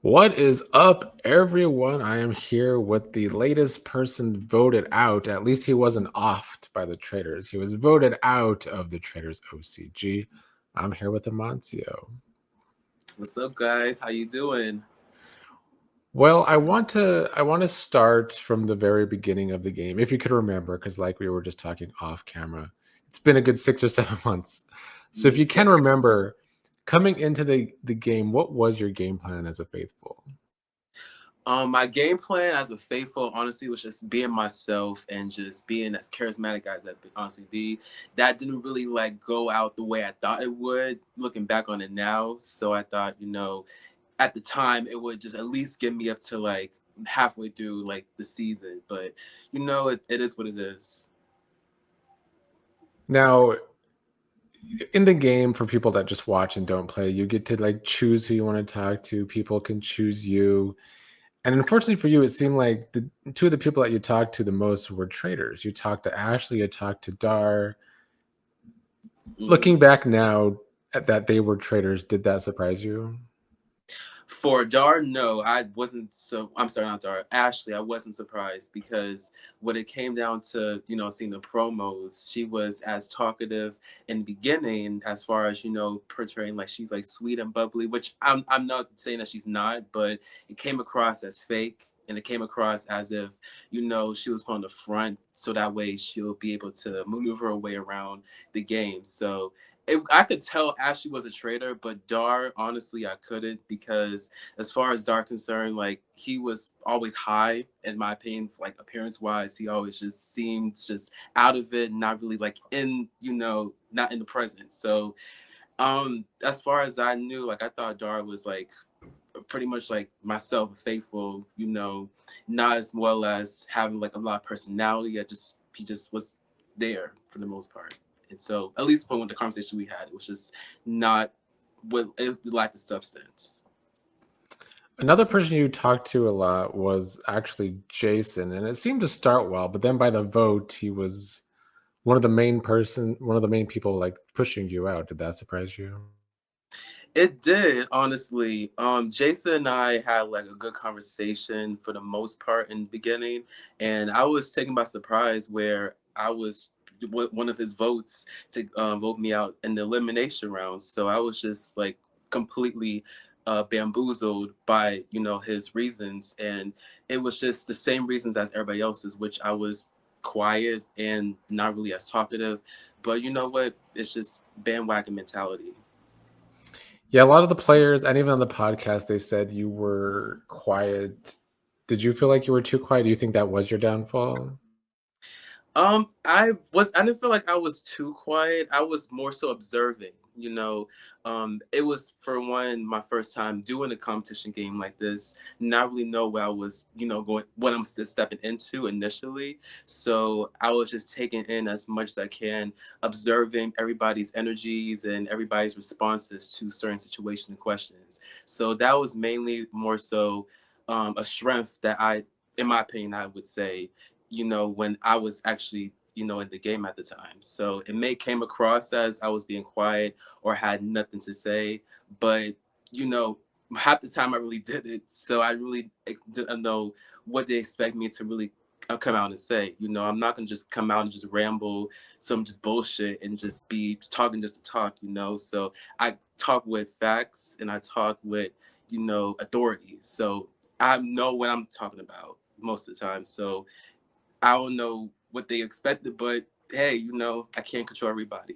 What is up, everyone? I am here with the latest person voted out. At least he wasn't offed by the Traitors. He was voted out of the Traitors OCG. I'm here with Amancio. What's up, guys? How you doing? Well, I want to start from the very beginning of the game, if you could remember, because like we were just talking off camera, it's been a good 6 or 7 months. So if you can Yes. remember, coming into the game, what was your game plan as a faithful? My game plan as a faithful, honestly, was just being myself and just being as charismatic as I could honestly be. That didn't really like go out the way I thought it would. Looking back on it now, so I thought, at the time it would just at least get me up to like halfway through like the season. But it is what it is. Now, in the game, for people that just watch and don't play, you get to like choose who you want to talk to. People can choose you. And unfortunately for you, it seemed like the two of the people that you talked to the most were traitors. You talked to Ashley, you talked to Dar. Mhm. Looking back now at that they were traitors, did that surprise you? For Dar, no, I wasn't. So I'm sorry, not Dar. Ashley, I wasn't surprised because when it came down to seeing the promos, she was as talkative in the beginning as far as portraying like she's like sweet and bubbly, which I'm not saying that she's not, but it came across as fake. And it came across as if, she was on the front so that way she'll be able to maneuver her way around the game. So I could tell Ashley was a traitor, but Dar, honestly, I couldn't because as far as Dar concerned, like he was always high, in my opinion, like appearance wise, he always just seemed just out of it, not really like not in the present. So, as far as I knew, like I thought Dar was like pretty much like myself, faithful, not as well as having like a lot of personality. He just was there for the most part. And so at least from the conversation we had, it was just not what it lacked the substance. Another person you talked to a lot was actually Jason, and it seemed to start well, but then by the vote, he was one of the main people like pushing you out. Did that surprise you? It did, honestly. Jason and I had like a good conversation for the most part in the beginning, and I was taken by surprise where I was one of his votes to vote me out in the elimination round. So I was just like completely bamboozled by his reasons, and it was just the same reasons as everybody else's, which I was quiet and not really as talkative. But you know what? It's just bandwagon mentality. Yeah, a lot of the players, and even on the podcast, they said you were quiet. Did you feel like you were too quiet? Do you think that was your downfall? I didn't feel like I was too quiet. I was more so observing, It was for one my first time doing a competition game like this. Not really know where I was, going what I'm stepping into initially. So I was just taking in as much as I can, observing everybody's energies and everybody's responses to certain situations and questions. So that was mainly more so a strength that in my opinion, I would say when I was actually, in the game at the time. So it may came across as I was being quiet or had nothing to say, but you know, half the time I really did it. So I really didn't know what they expect me to really come out and say. I'm not gonna just come out and just ramble some just bullshit and just be talking just to talk. So I talk with facts and I talk with authority. So I know what I'm talking about most of the time. So I don't know what they expected, but hey, I can't control everybody.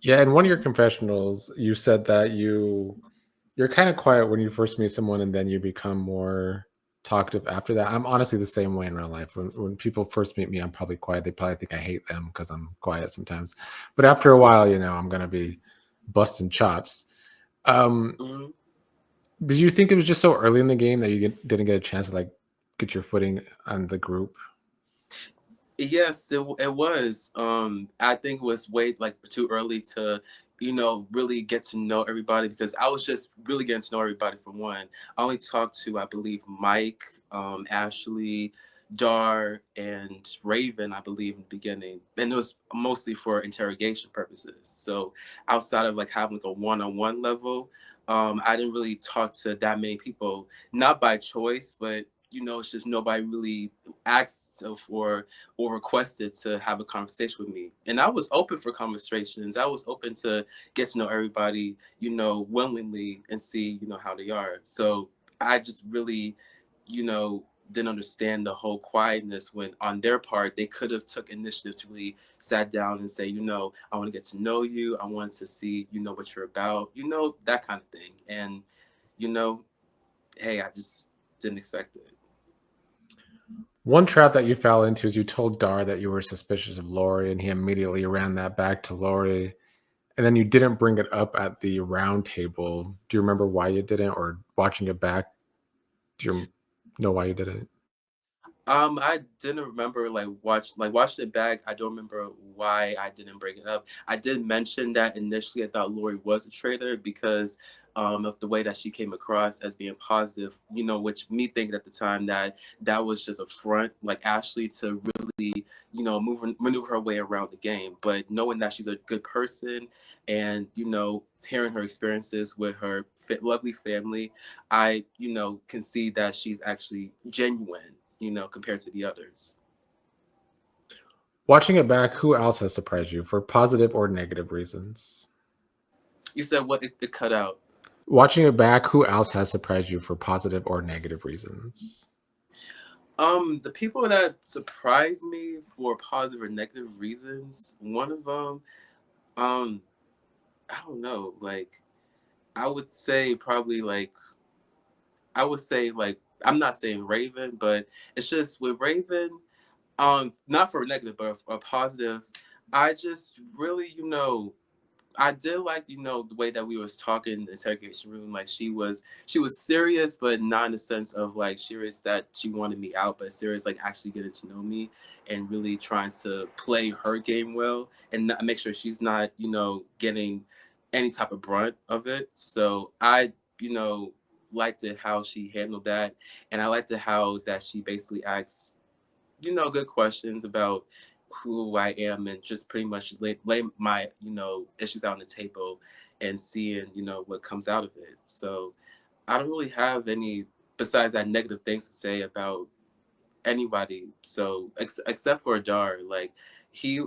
Yeah, in one of your confessionals, you said that you're kind of quiet when you first meet someone, and then you become more talkative after that. I'm honestly the same way in real life. When people first meet me, I'm probably quiet. They probably think I hate them because I'm quiet sometimes. But after a while, I'm gonna be busting chops. Um, Mhm. did you think it was just so early in the game that didn't get a chance to like get your footing on the group? Yes, it was. I think it was way like too early to, really get to know everybody because I was just really getting to know everybody for one. I only talked to, I believe, Mike, Ashley, Dar, and Raven, I believe, in the beginning. And it was mostly for interrogation purposes. So outside of like having like a one-on-one level, I didn't really talk to that many people, not by choice, but it's just nobody really asked for or requested to have a conversation with me. And I was open for conversations. I was open to get to know everybody, willingly and see, how they are. So I just really, didn't understand the whole quietness when on their part they could have took initiative to really sat down and say, I want to get to know you. I want to see, what you're about, that kind of thing. And, you know, hey, I just didn't expect it. One trap that you fell into is you told Dar that you were suspicious of Lori, and he immediately ran that back to Lori. And then you didn't bring it up at the round table. Do you remember why you didn't, or watching it back? Do you know why you didn't? I didn't remember watched it back. I don't remember why I didn't bring it up. I did mention that initially I thought Lori was a traitor because of the way that she came across as being positive. Which me thinking at the time that that was just a front, like Ashley to really maneuver her way around the game. But knowing that she's a good person and hearing her experiences with her lovely family, I can see that she's actually genuine compared to the others. Watching it back, who else has surprised you for positive or negative reasons? You said what it cut out. Watching it back, who else has surprised you for positive or negative reasons? The people that surprised me for positive or negative reasons, one of them, um, I don't know, like I would say probably like I would say like I'm not saying Raven, but it's just with Raven, not for a negative, but a positive. I just really, I did like the way that we was talking in the interrogation room. Like she was serious, but not in the sense of like serious that she wanted me out, but serious like actually getting to know me and really trying to play her game well and not, make sure she's not getting any type of brunt of it. So I liked it how she handled that, and I liked it how that she basically asked good questions about who I am and just pretty much lay my, issues out on the table and seeing, what comes out of it. So I don't really have any besides that negative things to say about anybody. So except for Adar, like he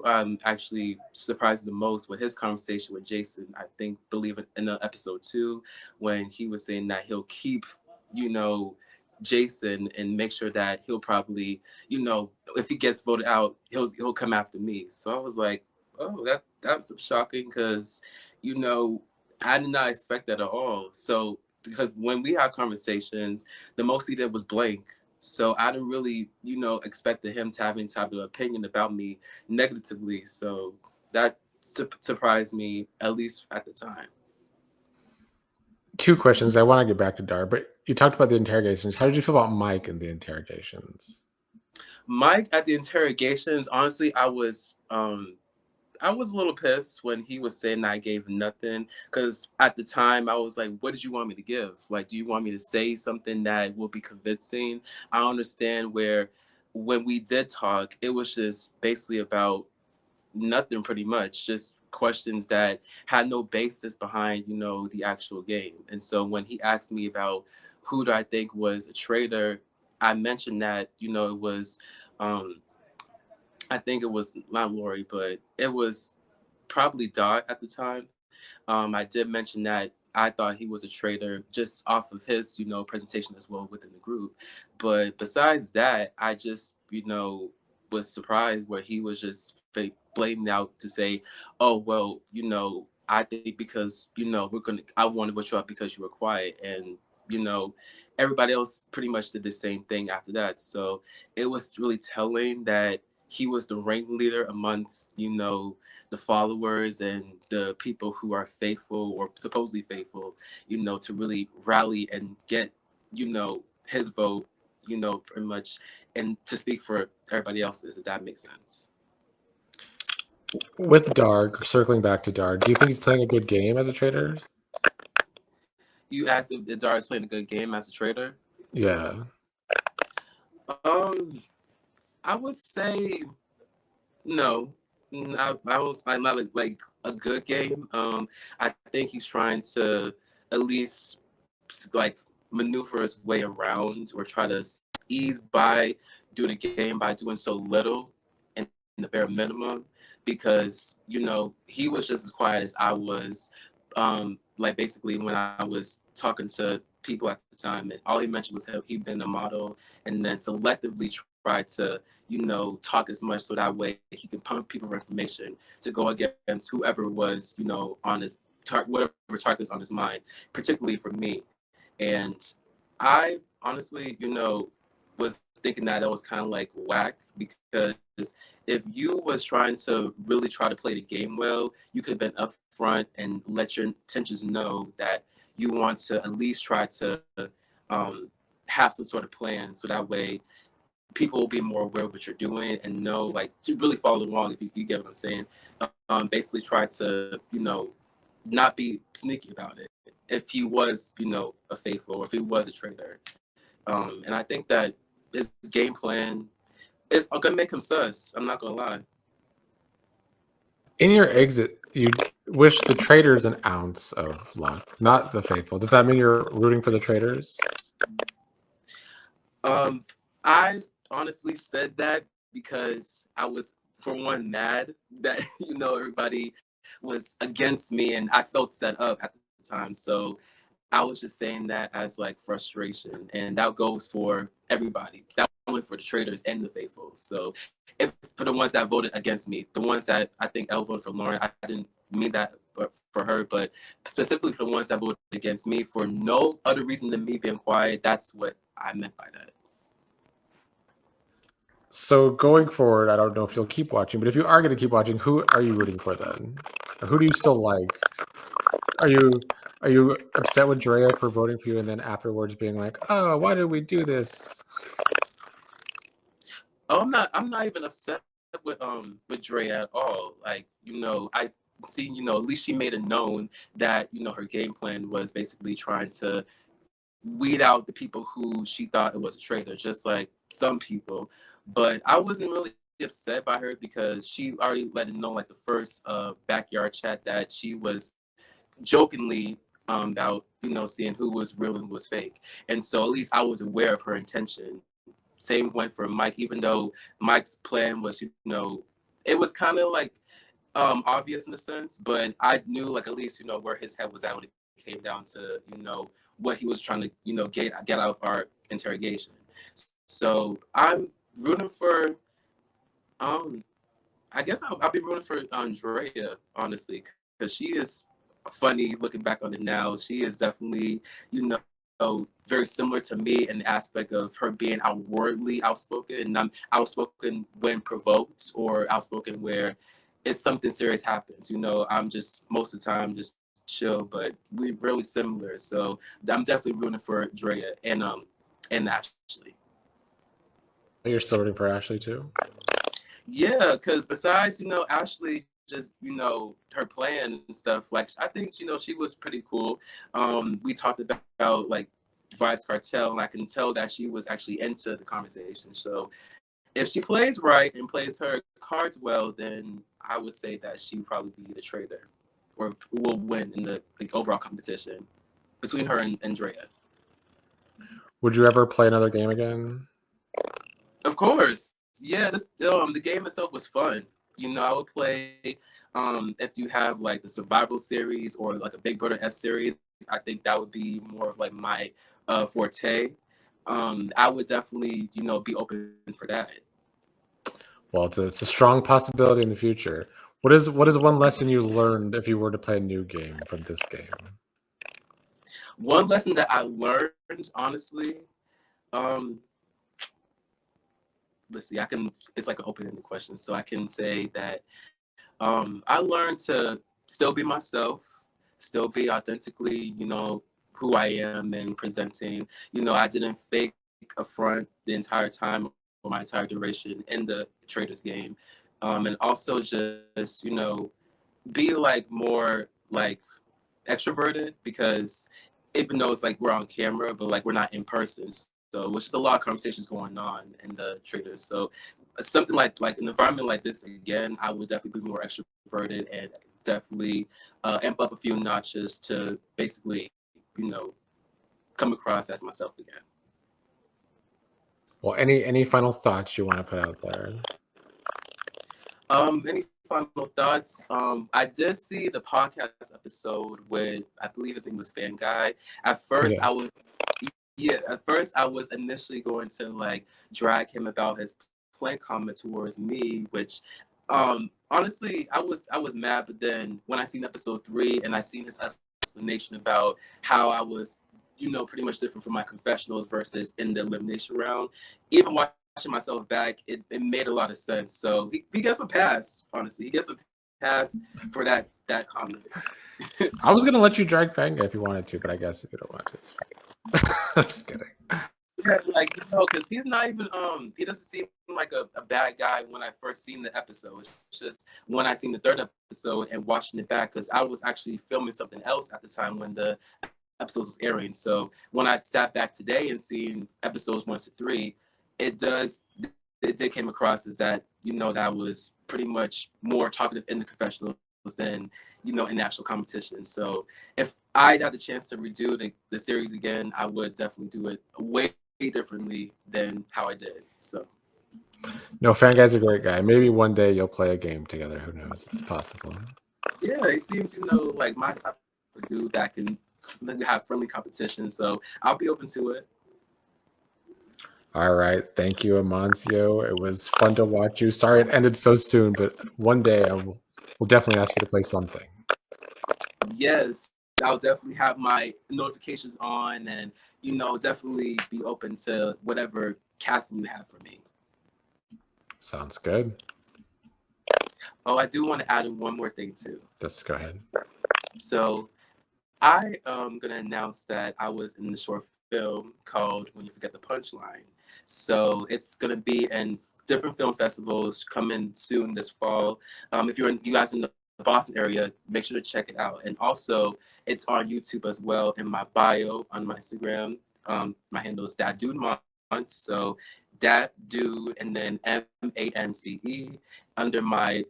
actually surprised the most with his conversation with Jason. I think believe it in the episode 2 when he was saying that he'll keep, you know, Jason and make sure that he'll probably, if he gets voted out, he'll come after me. So I was like, oh, that's shocking because, you know, I did not expect that at all. So because when we had conversations, the most he did was blank. So I didn't really, expected him to have any type of opinion about me negatively. So that surprised me, at least at the time. Two questions. I want to get back to Dar, but you talked about the interrogations. How did you feel about Mike in the interrogations? Mike at the interrogations, honestly, I was a little pissed when he was saying I gave nothing because at the time I was like, what did you want me to give? Like, do you want me to say something that will be convincing? I understand where when we did talk, it was just basically about nothing pretty much, just questions that had no basis behind, the actual game. And so when he asked me about who do I think was a traitor, I mentioned that, it was um I think it was not Lori, but it was probably Dot at the time. I did mention that I thought he was a traitor just off of his, presentation as well within the group. But besides that, I just, was surprised where he was just blaming out to say, "Oh well, I think because I wanted to vote you out because you were quiet," and you know, everybody else pretty much did the same thing after that. So it was really telling that he was the ringleader amongst, the followers and the people who are faithful or supposedly faithful, to really rally and get, his vote, pretty much, and to speak for everybody else's, if that makes sense. With Dar, circling back to Dar, do you think he's playing a good game as a trader? You asked if Dara is playing a good game as a trader. Yeah. Um, I would say no. I was like not like a good game. I think he's trying to at least like maneuver his way around or try to ease by doing a game by doing so little and the bare minimum, because he was just as quiet as I was. Like basically when I was talking to people at the time, and all he mentioned was how he'd been a model, and then selectively tried to talk as much so that way he could pump people with information to go against whoever was on his whatever targets on his mind, particularly for me. And I honestly, was thinking that was kind of like whack, because if you was trying to really try to play the game well, you could have been upfront and let your intentions know that you want to at least try to have some sort of plan, so that way people will be more aware of what you're doing and know, like, to really follow along, if you get what I'm saying. Basically try to not be sneaky about it if he was a faithful, or if he was a traitor. And I think that his game plan is gonna make him sus. I'm not gonna lie. In your exit, you wish the traitors an ounce of luck, not the faithful. Does that mean you're rooting for the traitors? I honestly said that because I was, for one, mad that everybody was against me, and I felt set up at the time. So I was just saying that as like frustration, and that goes for everybody. That went for the traitors and the faithful. So it's for the ones that voted against me, the ones that I think Elle voted for Lauren. I didn't mean that for her, but specifically for the ones that voted against me for no other reason than me being quiet. That's what I meant by that. So going forward, I don't know if you'll keep watching, but if you are going to keep watching, who are you rooting for then? Or who do you still like? Are you upset with Drea for voting for you, and then afterwards being like, "Oh, why did we do this?" Oh, I'm not even upset with Dre at all. Like, I see, at least she made it known that, her game plan was basically trying to weed out the people who she thought it was a traitor, just like some people. But I wasn't really upset by her, because she already let it know, like the first backyard chat, that she was jokingly about seeing who was real and who was fake. And so at least I was aware of her intention. Same went for Mike, even though Mike's plan was, it was kind of like obvious in a sense, but I knew, like, at least where his head was at when it came down to what he was trying to get out of our interrogation. So I'm rooting for I guess I'll be rooting for Andrea, honestly, because she is funny looking back on it now. She is definitely, very similar to me in the aspect of her being outwardly outspoken. And I'm outspoken when provoked, or outspoken where it's something serious happens. I'm just most of the time just chill, but we're really similar. So I'm definitely rooting for Drea and Ashley. You're still rooting for Ashley too? Yeah, because besides, Ashley, just, her plan and stuff, like, I think, she was pretty cool. We talked about like Vibes Cartel, and I can tell that she was actually into the conversation. So if she plays right and plays her cards well, then I would say that she would probably be the traitor, or will win in the overall competition between her and Drea. Would you ever play another game again? Of course. Yeah, the game itself was fun. I would play if you have like the survival series, or like a Big Brother S series. I think that would be more of like my forte. I would definitely, be open for that. Well, it's a strong possibility in the future. What is one lesson you learned if you were to play a new game from this game? One lesson that I learned, honestly, um, let's see, it's like an open-ended question. So I can say that I learned to still be myself, still be authentically, who I am and presenting. I didn't fake a front the entire time, or my entire duration in the Traitors game. And also just, be like more like extroverted, because even though it's like we're on camera, but like we're not in person. So which is a lot of conversations going on in the Traitors. So something like an environment like this again, I would definitely be more extroverted, and definitely amp up a few notches to basically come across as myself again. Well, any final thoughts you want to put out there? Any final thoughts? I did see the podcast episode with, I believe his name was Fan Guy. At first, Yes. at first I was initially going to like drag him about his plain comment towards me, which honestly I was mad. But then when I seen episode 3 and I seen his explanation about how I was, pretty much different from my confessionals versus in the elimination round, even watching myself back, it made a lot of sense. So he gets a pass. Honestly, he gets a pass for that comment. I was gonna let you drag Fanga if you wanted to, but I guess if you don't want to, it's fine. I'm just kidding. Yeah, like, because he's not even he doesn't seem like a bad guy when I first seen the episode. It's just when I seen the 3rd episode and watching it back, because I was actually filming something else at the time when the episodes was airing. So when I sat back today and seen episodes 1 to 3, it did came across as that, that was pretty much more talkative in the confessionals than, in national competition. So if I had the chance to redo the series again, I would definitely do it way differently than how I did. So No, Fan Guy's a great guy. Maybe one day you'll play a game together. Who knows? It's possible. yeah, it seems, like my type of dude that can have friendly competition. So I'll be open to it. All right. Thank you, Amancio. It was fun to watch you. Sorry it ended so soon, but one day we'll definitely ask you to play something. Yes, I'll definitely have my notifications on and, definitely be open to whatever casting you have for me. Sounds good. Oh, I do want to add in one more thing too. Just go ahead. So I am going to announce that I was in the short film called When You Forget the Punchline. So it's going to be in different film festivals coming soon this fall. If you guys in the Boston area, make sure to check it out. And also, it's on YouTube as well. In my bio on my Instagram, my handle is That Dude Monts. So That Dude and then MANCE under my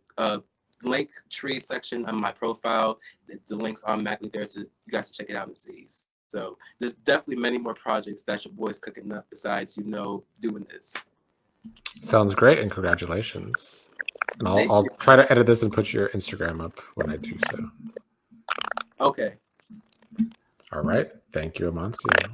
link tree section on my profile. The link's automatically there to you guys to check it out and see. So there's definitely many more projects that your boy's cooking up besides, doing this. Sounds great, and congratulations. And I'll try to edit this and put your Instagram up when I do so. Okay. All right. Thank you, Amancio.